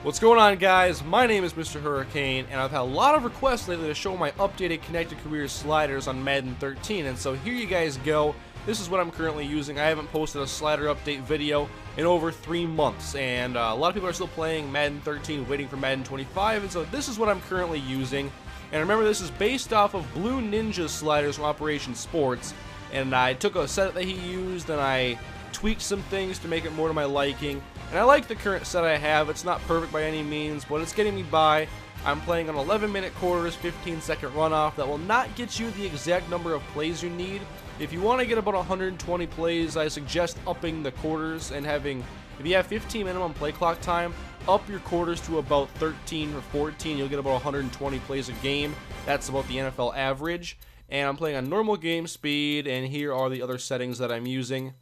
What's going on, guys? My name is Mr. Hurricane, and I've had a lot of requests lately to show my updated Connected Careers sliders on Madden 13, and so here you guys go. This is what I'm currently using. I haven't posted a slider update video in over 3 months, and a lot of people are still playing Madden 13, waiting for Madden 25, and so this is what I'm currently using. And remember, this is based off of Blue Ninja's sliders from Operation Sports, and I took a set that he used, and I tweaked some things to make it more to my liking. And I like the current set I have. It's not perfect by any means, but it's getting me by. I'm playing on 11-minute quarters, 15-second runoff. That will not get you the exact number of plays you need. If you want to get about 120 plays, I suggest upping the quarters and having, if you have 15 minimum play clock time, up your quarters to about 13 or 14. You'll get about 120 plays a game. That's about the NFL average. And I'm playing on normal game speed, and here are the other settings that I'm using.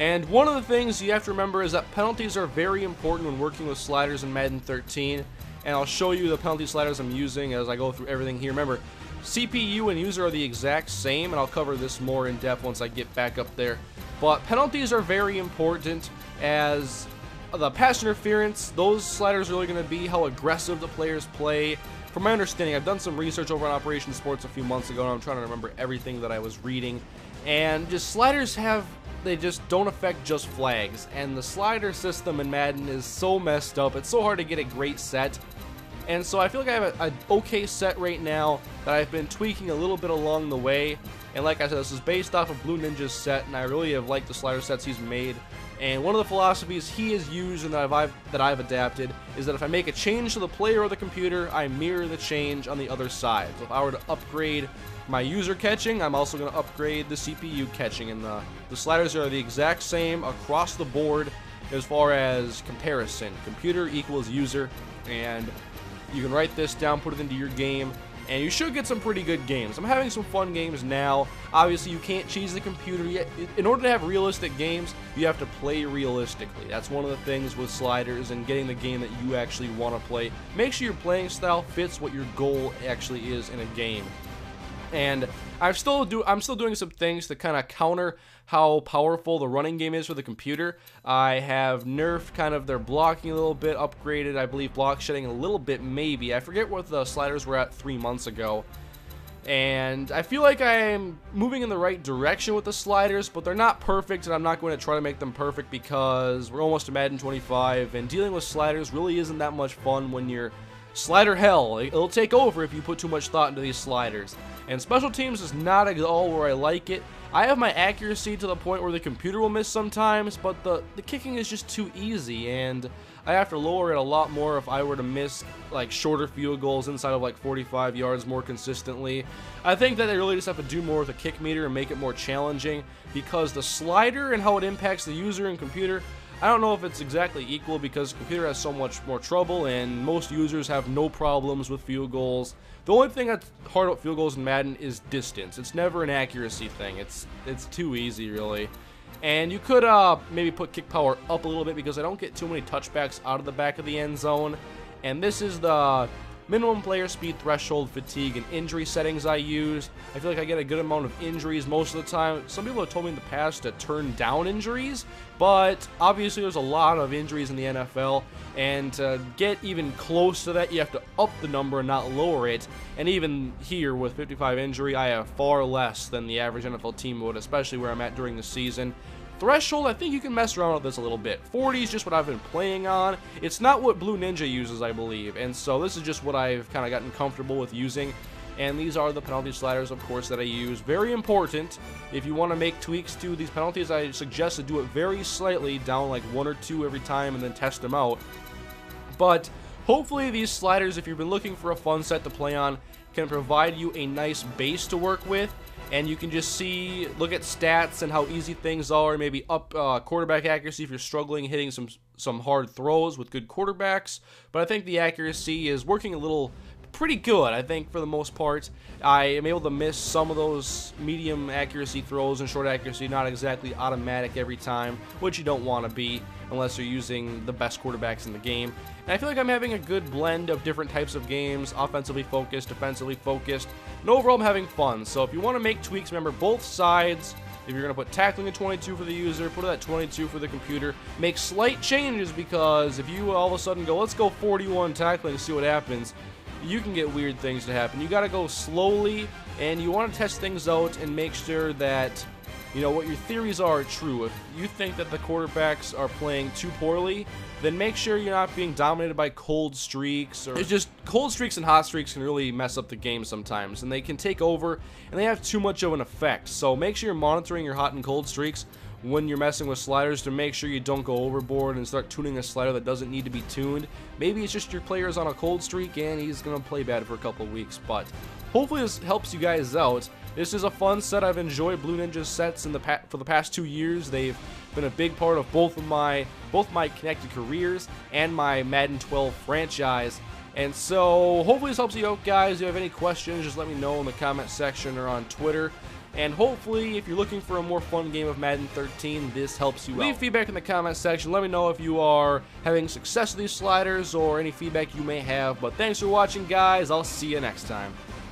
And one of the things you have to remember is that penalties are very important when working with sliders in Madden 13, and I'll show you the penalty sliders I'm using as I go through everything here. Remember, CPU and user are the exact same, and I'll cover this more in depth once I get back up there. But penalties are very important, as the pass interference, those sliders are really going to be how aggressive the players play. From my understanding, I've done some research over on Operation Sports a few months ago, and I'm trying to remember everything that I was reading. And just sliders they just don't affect just flags, and the slider system in Madden is so messed up. It's so hard to get a great set, and so I feel like I have an okay set right now that I've been tweaking a little bit along the way. And like I said, this is based off of Blue Ninja's set, and I really have liked the slider sets he's made. And one of the philosophies he has used and that I've adapted is that if I make a change to the player or the computer, I mirror the change on the other side. So if I were to upgrade my user catching, I'm also going to upgrade the CPU catching, and the sliders are the exact same across the board as far as comparison. Computer equals user, and you can write this down, put it into your game, and you should get some pretty good games. I'm having some fun games now. Obviously, you can't cheese the computer yet. In order to have realistic games, you have to play realistically. That's one of the things with sliders and getting the game that you actually want to play. Make sure your playing style fits what your goal actually is in a game. And I'm still doing some things to kind of counter how powerful the running game is for the computer. I have nerfed kind of their blocking a little bit, upgraded, I believe, block shedding a little bit, maybe. I forget what the sliders were at 3 months ago. And I feel like I'm moving in the right direction with the sliders, but they're not perfect, and I'm not going to try to make them perfect because we're almost to Madden 25, and dealing with sliders really isn't that much fun when you're slider hell. It'll take over if you put too much thought into these sliders. And special teams is not at all where I like it. I have my accuracy to the point where the computer will miss sometimes, but the kicking is just too easy, and I have to lower it a lot more if I were to miss like shorter field goals inside of like 45 yards more consistently. I think that they really just have to do more with the kick meter and make it more challenging, because the slider and how it impacts the user and computer, I don't know if it's exactly equal, because the computer has so much more trouble and most users have no problems with field goals. The only thing that's hard about field goals in Madden is distance. It's never an accuracy thing. It's too easy, really. And you could maybe put kick power up a little bit, because I don't get too many touchbacks out of the back of the end zone. And this is the minimum player speed threshold, fatigue, and injury settings I used. I feel like I get a good amount of injuries most of the time. Some people have told me in the past to turn down injuries, but obviously there's a lot of injuries in the NFL, and to get even close to that, you have to up the number and not lower it. And even here with 55 injury, I have far less than the average NFL team would, especially where I'm at during the season. Threshold, I think you can mess around with this a little bit. 40 is just what I've been playing on. It's not what Blue Ninja uses, I believe, and so this is just what I've kind of gotten comfortable with using. And these are the penalty sliders, of course, that I use. Very important. If you want to make tweaks to these penalties, I suggest to do it very slightly, down like 1 or 2 every time, and then test them out. But hopefully these sliders, if you've been looking for a fun set to play on, can provide you a nice base to work with. And you can just look at stats and how easy things are, maybe up quarterback accuracy if you're struggling hitting some hard throws with good quarterbacks. But I think the accuracy is working pretty good. I think for the most part, I am able to miss some of those medium accuracy throws and short accuracy, not exactly automatic every time, which you don't want to be unless you're using the best quarterbacks in the game. And I feel like I'm having a good blend of different types of games, offensively focused, defensively focused, and overall I'm having fun. So if you want to make tweaks, remember both sides If you're going to put tackling at 22 for the user, put it at 22 for the computer. Make slight changes, because if you all of a sudden go, let's go 41 tackling and see what happens, you can get weird things to happen. You got to go slowly, and you want to test things out and make sure that, you know, what your theories are true. If you think that the quarterbacks are playing too poorly, then make sure you're not being dominated by cold streaks. Or it's just cold streaks and hot streaks can really mess up the game sometimes, and they can take over, and they have too much of an effect. So make sure you're monitoring your hot and cold streaks when you're messing with sliders to make sure you don't go overboard and start tuning a slider that doesn't need to be tuned. Maybe it's just your player's on a cold streak and he's going to play bad for a couple of weeks, but hopefully this helps you guys out. This is a fun set. I've enjoyed Blue Ninja's sets for the past 2 years. They've been a big part of both my connected careers and my Madden 12 franchise. And so hopefully this helps you out, guys. If you have any questions, just let me know in the comment section or on Twitter. And hopefully, if you're looking for a more fun game of Madden 13, this helps you out. Leave feedback in the comment section. Let me know if you are having success with these sliders or any feedback you may have. But thanks for watching, guys. I'll see you next time.